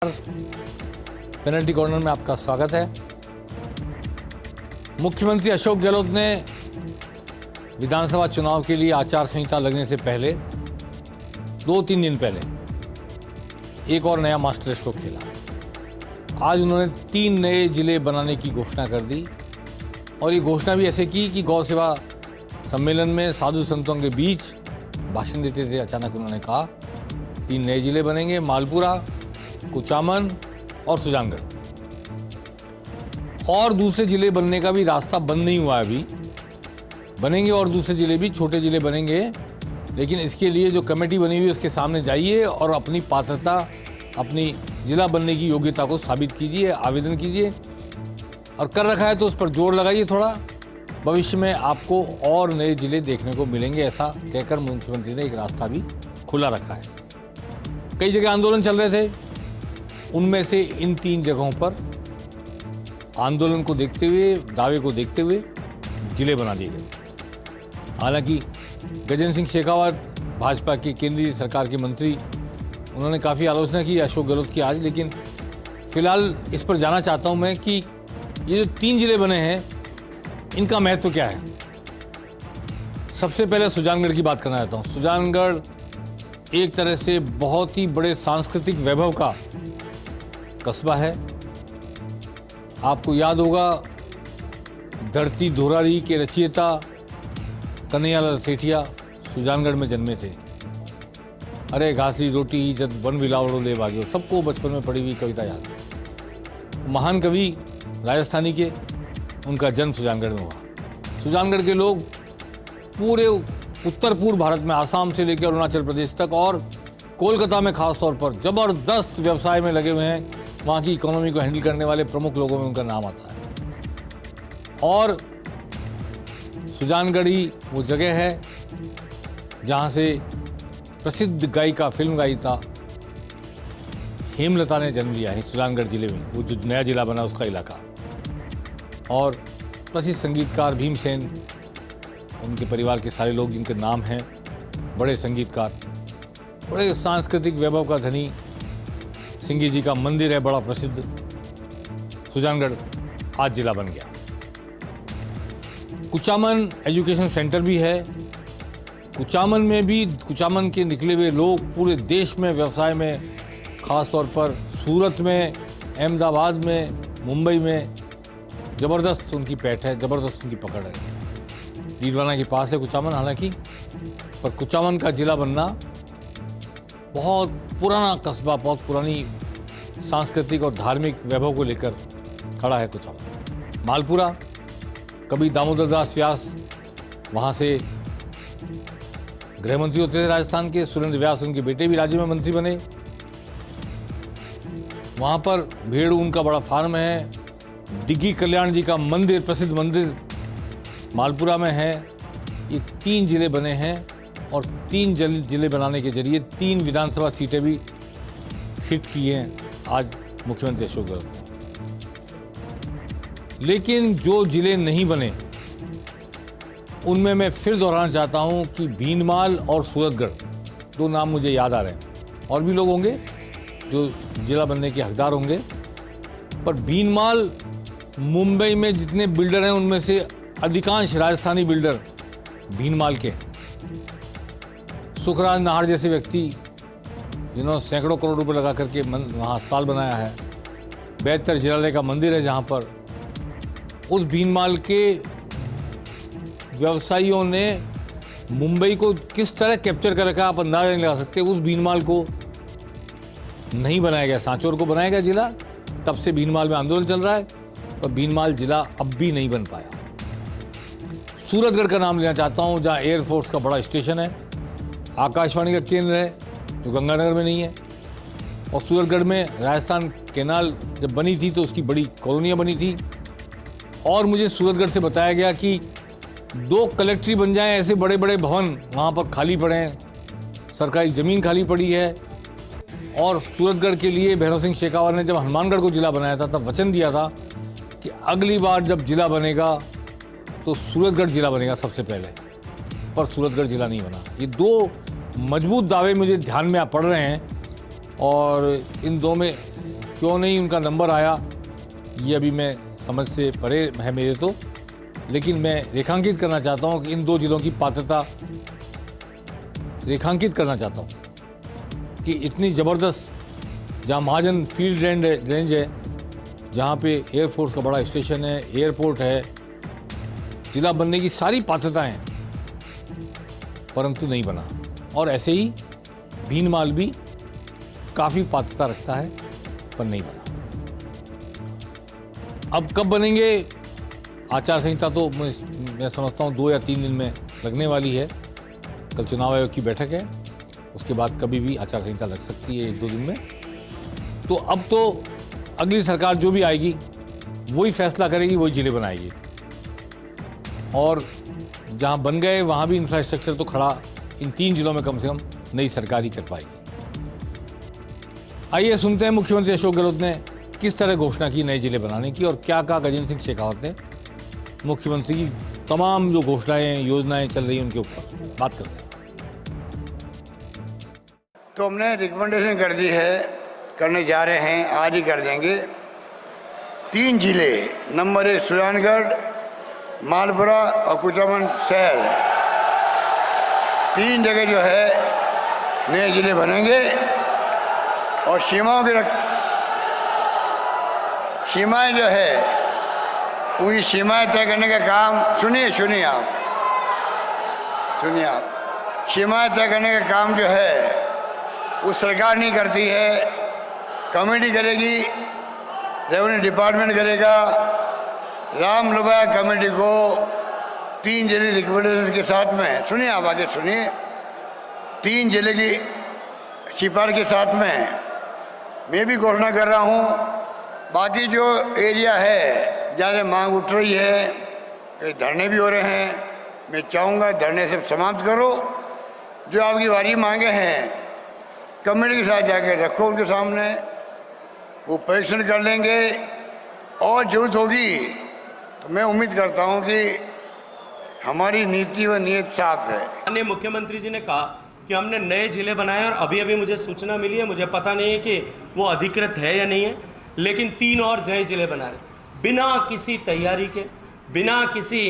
Penalty corner में आपका स्वागत है। मुख्यमंत्री अशोक गहलोत ने विधानसभा चुनाव के लिए आचार संहिता लगने से पहले 2-3 दिन पहले एक और नया मास्टर स्ट्रोक खेला। आज उन्होंने 3 नए जिले बनाने की घोषणा कर दी और ये घोषणा भी ऐसे की कि गौ सेवा सम्मेलन में साधु संतों के बीच भाषण देते थे अचानक उन्होंने कहा 3 नए जिले बनेंगे, मालपुरा, कुचामन और सुजानगढ़। और दूसरे जिले बनने का भी रास्ता बंद नहीं हुआ है, अभी बनेंगे और दूसरे जिले भी, छोटे जिले बनेंगे। लेकिन इसके लिए जो कमेटी बनी हुई है उसके सामने जाइए और अपनी पात्रता, अपनी जिला बनने की योग्यता को साबित कीजिए, आवेदन कीजिए। और कर रखा है तो उस पर जोर लगाइए थोड़ा, भविष्य में आपको और नए जिले देखने को मिलेंगे। ऐसा कहकर मुख्यमंत्री ने एक रास्ता भी खुला रखा है। कई जगह आंदोलन चल रहे थे, उनमें से इन 3 जगहों पर आंदोलन को देखते हुए, दावे को देखते हुए जिले बना दिए गए। हालांकि गजेंद्र सिंह शेखावत, भाजपा के केंद्रीय सरकार के मंत्री, उन्होंने काफ़ी आलोचना की अशोक गहलोत की आज। लेकिन फिलहाल इस पर जाना चाहता हूं मैं कि ये जो 3 जिले बने हैं इनका महत्व क्या है। सबसे पहले सुजानगढ़ की बात करना चाहता हूँ। सुजानगढ़ एक तरह से बहुत ही बड़े सांस्कृतिक वैभव का कस्बा है। आपको याद होगा धरती धोरारी के रचयिता कन्हैयालाल सेठिया सुजानगढ़ में जन्मे थे। अरे घासी रोटी जब वन बिलावड़ो ले भाग्यो, सबको बचपन में पढ़ी हुई कविता याद है। महान कवि राजस्थानी के, उनका जन्म सुजानगढ़ में हुआ। सुजानगढ़ के लोग पूरे उत्तर पूर्व भारत में, आसाम से लेकर अरुणाचल प्रदेश तक और कोलकाता में खास तौर पर जबरदस्त व्यवसाय में लगे हुए हैं। वहाँ की इकोनॉमी को हैंडल करने वाले प्रमुख लोगों में उनका नाम आता है। और सुजानगढ़ी वो जगह है जहाँ से प्रसिद्ध गायिका, फिल्म गायिका हेमलता ने जन्म लिया है, सुजानगढ़ जिले में, वो जो नया जिला बना उसका इलाका। और प्रसिद्ध संगीतकार भीमसेन, उनके परिवार के सारे लोग जिनके नाम हैं, बड़े संगीतकार, बड़े सांस्कृतिक वैभव का धनी सिंगी जी का मंदिर है बड़ा प्रसिद्ध। सुजानगढ़ आज जिला बन गया। कुचामन एजुकेशन सेंटर भी है। कुचामन में भी, कुचामन के निकले हुए लोग पूरे देश में व्यवसाय में, खास तौर पर सूरत में, अहमदाबाद में, मुंबई में ज़बरदस्त उनकी पैठ है, ज़बरदस्त उनकी पकड़ है। डीडवाना के पास है कुचामन हालांकि, पर कुचामन का जिला बनना, बहुत पुराना कस्बा, बहुत पुरानी सांस्कृतिक और धार्मिक वैभव को लेकर खड़ा है कुचामन। मालपुरा, कभी दामोदर दास व्यास वहाँ से गृह मंत्री होते थे राजस्थान के, सुरेंद्र व्यास उनके बेटे भी राज्य में मंत्री बने। वहाँ पर भेड़ू उनका बड़ा फार्म है। डिग्गी कल्याण जी का मंदिर, प्रसिद्ध मंदिर मालपुरा में है। ये 3 जिले बने हैं और 3 जिले बनाने के जरिए 3 विधानसभा सीटें भी हिट की हैं आज मुख्यमंत्री अशोक गहलोत ने। लेकिन जो जिले नहीं बने उनमें मैं फिर दोहराना चाहता हूं कि भीनमाल और सूरतगढ़, 2 नाम मुझे याद आ रहे हैं। और भी लोग होंगे जो जिला बनने के हकदार होंगे, पर भीनमाल, मुंबई में जितने बिल्डर हैं उनमें से अधिकांश राजस्थानी बिल्डर भीनमाल के। सुखराज नाहर जैसे व्यक्ति जिन्होंने सैकड़ों करोड़ रुपए लगा करके वहाँ अस्पताल बनाया है। बेहतर जिलालय का मंदिर है जहाँ पर उस भीनमाल के व्यवसायियों ने मुंबई को किस तरह कैप्चर कर रखा, आप अंदाजा नहीं लगा सकते। उस भीनमाल को नहीं बनाया गया, सांचौर को बनाया गया जिला। तब से भीनमाल में आंदोलन चल रहा है और भीनमाल जिला अब भी नहीं बन पाया। सूरतगढ़ का नाम लेना चाहता हूँ, जहाँ एयरफोर्स का बड़ा स्टेशन है, आकाशवाणी का केंद्र है जो गंगानगर में नहीं है। और सूरतगढ़ में राजस्थान कैनाल जब बनी थी तो उसकी बड़ी कॉलोनियाँ बनी थी। और मुझे सूरतगढ़ से बताया गया कि 2 कलेक्ट्री बन जाएं, ऐसे बड़े बड़े भवन वहाँ पर खाली पड़े हैं, सरकारी ज़मीन खाली पड़ी है। और सूरतगढ़ के लिए भैरव सिंह शेखावत ने जब हनुमानगढ़ को जिला बनाया था तब वचन दिया था कि अगली बार जब जिला बनेगा तो सूरतगढ़ जिला बनेगा सबसे पहले, पर सूरतगढ़ जिला नहीं बना। ये 2 मजबूत दावे मुझे ध्यान में पड़ रहे हैं और इन 2 में क्यों नहीं उनका नंबर आया ये अभी मैं समझ से परे है मेरे तो, लेकिन मैं रेखांकित करना चाहता हूँ कि इन 2 जिलों की पात्रता रेखांकित करना चाहता हूँ कि इतनी ज़बरदस्त, जहाँ महाजन फील्ड रेंज है, जहाँ पे एयरफोर्स का बड़ा स्टेशन है, एयरपोर्ट है, जिला बनने की सारी पात्रताएं हैं, परंतु नहीं बना। और ऐसे ही भीनमाल भी काफ़ी पात्रता रखता है पर नहीं बना। अब कब बनेंगे? आचार संहिता तो मैं समझता हूँ 2 या 3 दिन में लगने वाली है। कल चुनाव आयोग की बैठक है, उसके बाद कभी भी आचार संहिता लग सकती है 1-2 दिन में। तो अब तो अगली सरकार जो भी आएगी वही फैसला करेगी, वही जिले बनाएगी, और जहाँ बन गए वहाँ भी इंफ्रास्ट्रक्चर तो खड़ा इन 3 जिलों में कम से कम नई सरकार ही कर पाएगी। आइए सुनते हैं मुख्यमंत्री अशोक गहलोत ने किस तरह घोषणा की नए जिले बनाने की, और क्या कहा गजेंद्र सिंह शेखावत ने मुख्यमंत्री की तमाम जो घोषणाएं योजनाएं चल रही हैं उनके ऊपर बात करते हैं। तो हमने रिकमेंडेशन कर दी है, करने जा रहे हैं, आज ही कर देंगे। 3 जिले, नंबर 1 सुजानगढ़, मालपुरा और कुचामन शहर, 3 जगह जो है नए जिले बनेंगे। और सीमाएं जो है उनकी सीमाएं तय करने का काम, सुनिए आप, सीमाएं तय करने का काम जो है वो सरकार नहीं करती है, कमेटी करेगी, रेवेन्यू डिपार्टमेंट करेगा। राम लोभाया कमेटी को 3 जिले रिकमेंडेशन के साथ में, सुनिए आप आगे सुनिए, 3 जिले की सिफारिश के साथ में मैं भी घोषणा कर रहा हूँ। बाकी जो एरिया है जहाँ से मांग उठ रही है, कई धरने भी हो रहे हैं, मैं चाहूँगा धरने से समाप्त करो। जो आपकी वारी मांगे हैं कमेटी के साथ जाके रखो उनके सामने, वो परीक्षण कर लेंगे, और जरूरत होगी तो मैं उम्मीद करता हूँ कि हमारी नीति व नीयत साफ है। माननीय मुख्यमंत्री जी ने कहा कि हमने नए जिले बनाए, और अभी मुझे सूचना मिली है, मुझे पता नहीं है कि वो अधिकृत है या नहीं है, लेकिन 3 और नए जिले बना रहे बिना किसी तैयारी के, बिना किसी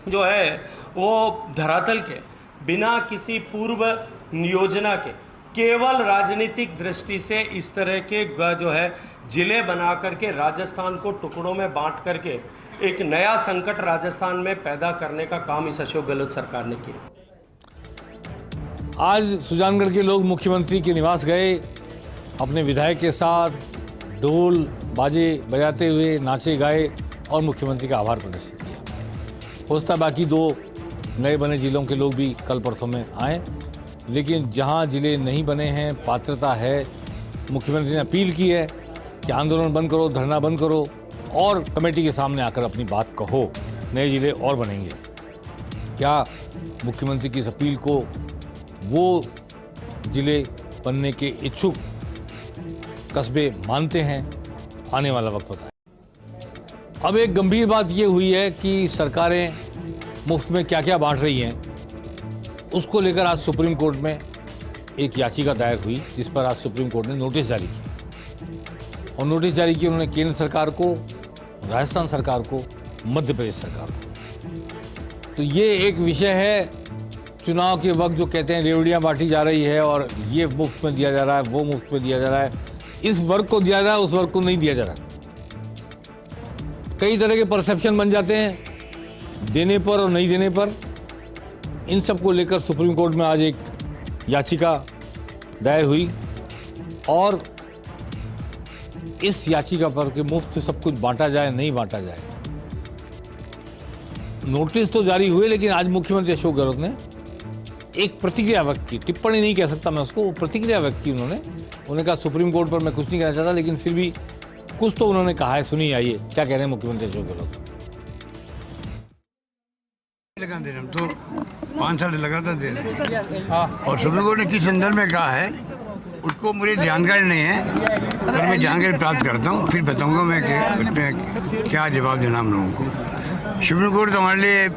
जो है वो धरातल के, बिना किसी पूर्व योजना के, केवल राजनीतिक दृष्टि से इस तरह के जो है जिले बना करके राजस्थान को टुकड़ों में बांट करके एक नया संकट राजस्थान में पैदा करने का काम इस अशोक गहलोत सरकार ने किया। आज सुजानगढ़ के लोग मुख्यमंत्री के निवास गए, अपने विधायक के साथ ढोल बाजे बजाते हुए नाचे गाए और मुख्यमंत्री का आभार प्रदर्शित किया। हो सकता है बाकी 2 नए बने जिलों के लोग भी कल परसों में आए, लेकिन जहां जिले नहीं बने हैं, पात्रता है, मुख्यमंत्री ने अपील की है कि आंदोलन बंद करो, धरना बंद करो और कमेटी के सामने आकर अपनी बात कहो, नए जिले और बनेंगे। क्या मुख्यमंत्री की इस अपील को वो जिले बनने के इच्छुक कस्बे मानते हैं? आने वाला वक्त बताए। अब एक गंभीर बात ये हुई है कि सरकारें मुफ्त में क्या क्या बांट रही हैं, उसको लेकर आज सुप्रीम कोर्ट में एक याचिका दायर हुई, जिस पर आज सुप्रीम कोर्ट ने नोटिस जारी किया। और नोटिस जारी किया उन्होंने केंद्र सरकार को, राजस्थान सरकार को, मध्य प्रदेश सरकार को। तो ये एक विषय है, चुनाव के वक्त जो कहते हैं रेवड़ियाँ बांटी जा रही है और ये मुफ्त में दिया जा रहा है, वो मुफ्त में दिया जा रहा है, इस वर्ग को दिया जा रहा है, उस वर्ग को नहीं दिया जा रहा। कई तरह के परसेप्शन बन जाते हैं देने पर और नहीं देने पर। इन सब को लेकर सुप्रीम कोर्ट में आज एक याचिका दायर हुई, और इस याचिका पर कि मुफ्त से सब कुछ बांटा जाए नहीं बांटा जाए। नोटिस तो जारी हुए, लेकिन आज मुख्यमंत्री अशोक गहलोत ने एक प्रतिक्रिया व्यक्त की, टिप्पणी नहीं कह सकता मैं उसको, वो प्रतिक्रिया व्यक्त की उन्होंने कहा सुप्रीम कोर्ट पर मैं कुछ नहीं कहना चाहता, लेकिन फिर भी कुछ तो उन्होंने कहा है। सुनिए आइए क्या कह रहे हैं मुख्यमंत्री अशोक गहलोत। लगा दे रहे हम तो 5 साल लगातार दे रहे हैं, और सुप्रीम कोर्ट ने किस संदर्भ में कहा है उसको मुझे जानकारी नहीं है, पर मैं जानकारी प्राप्त करता हूँ, फिर बताऊंगा मैं कि क्या जवाब देना हम लोगों को। सुप्रीम कोर्ट तो हमारे लिए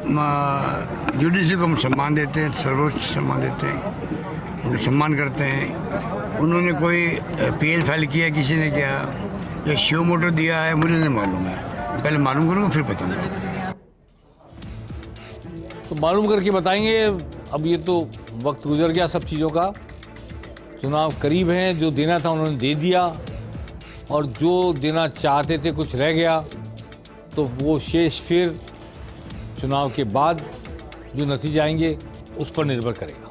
जुडिशरी को हम सम्मान देते हैं, सर्वोच्च सम्मान देते हैं, उन्हें सम्मान करते हैं। उन्होंने कोई पीएल फाइल किया, किसी ने किया या शिव मोटर दिया है, मुझे नहीं मालूम है। पहले मालूम करूँगा फिर बताऊँगा। तो मालूम करके बताएंगे। अब ये तो वक्त गुजर गया सब चीज़ों का, चुनाव करीब हैं, जो देना था उन्होंने दे दिया और जो देना चाहते थे कुछ रह गया, तो वो शेष फिर चुनाव के बाद जो नतीजे आएंगे उस पर निर्भर करेगा।